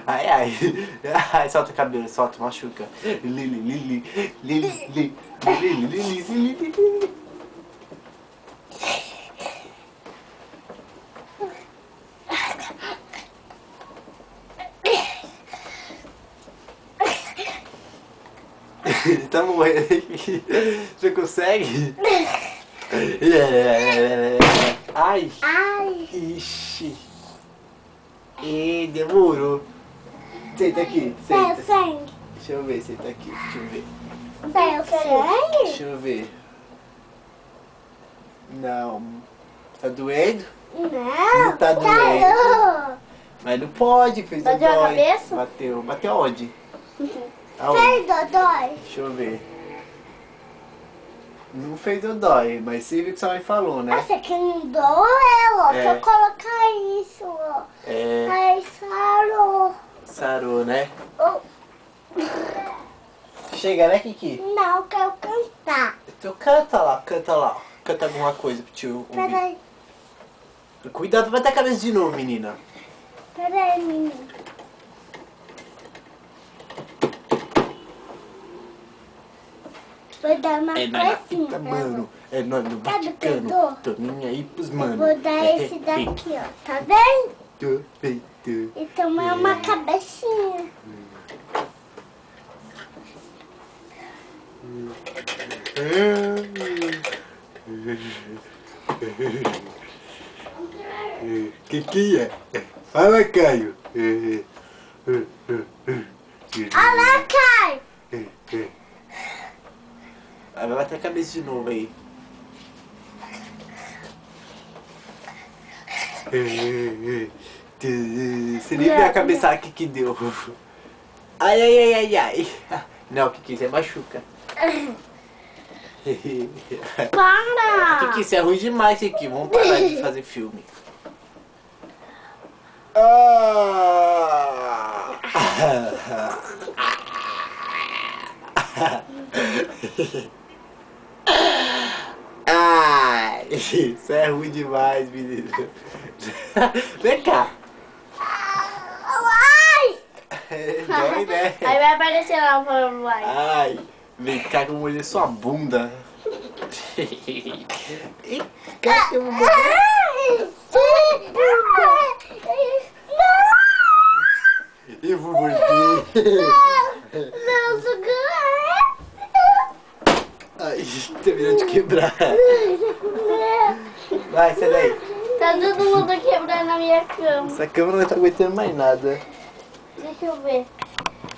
Ai, ai. Ai, solta o cabelo, solta, machuca. Lili, Lili, Lili, Lili, Lili, Lili, Lili, Lili. Tá morrendo aqui. Você consegue? Ai. Ai. Ixi. E demorou. Senta aqui, Saiu senta. sangue. Deixa eu ver, senta aqui, deixa eu ver. Saiu sangue? Deixa eu ver. Não. Tá doendo? Não, tá saiu. Mas não pode, fez Bateu a dodói. cabeça? Bateu. Bateu aonde? Aonde? Fez dodói. Deixa eu ver. Não fez dodói, mas você viu que sua mãe falou, né? Essa aqui não doeu, ó. É. Só colocar isso, ó. É. Aí sarou. Sarou, né? Oh, Chega, né, Kiki? não, quero cantar. Então canta lá, canta lá. Canta alguma coisa pro tio ouvir. Peraí, Cuidado pra bater a cabeça de novo, menina. peraí, menino. Vou dar uma É nóis na coisinha fita, pra mano. É nóis no Sabe o que eu Vaticano. dou? Tô nem aí pros Eu mano. vou dar esse daqui, ó. Tá vendo? Tô feito. Então é uma cabecinha. Que é? Fala, Caio. Olha lá, Caio. Vai bater a cabeça de novo aí. Você nem viu a cabeçada que deu. Ai, ai, ai, ai, ai. Não, Kiki, você machuca. Para. Kiki, isso é ruim demais, Kiki. Vamos parar de fazer filme. Ai, isso é ruim demais, menino. Vem cá. Ai. Dói, né? Aí vai aparecer lá o papai. Ai, vem cá que eu vou morder sua bunda. Ih, cá que eu vou morder. Eu vou morder. Não, segura. Ai, terminou de quebrar. Vai, sai daí. Tá todo mundo quebrando a minha cama. Essa cama não tá aguentando mais nada. Deixa eu ver.